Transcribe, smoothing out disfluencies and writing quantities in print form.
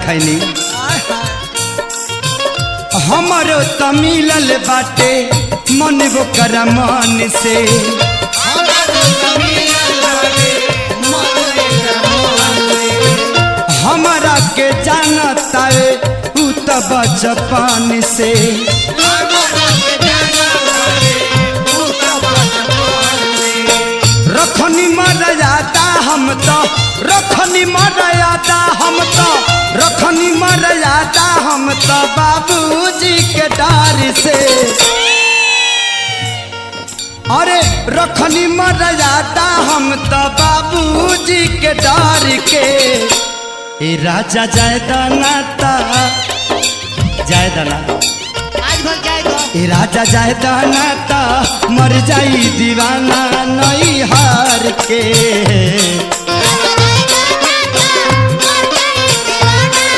खैनी हमरो त मिलल बाटे मन वो कर मन से हमारा के जानता है उ त बचपन से रखनी मर्यादा हम तो रखनी मर्यादा हम तो रखनी मर्यादा हम तो बाबूजी के डर से अरे रखनी मर्यादा हम तो बाबूजी के डर के ए राजा जायदाना जायदाना ए राजा जायदाना ता मर जाई दीवाना नहीं हार के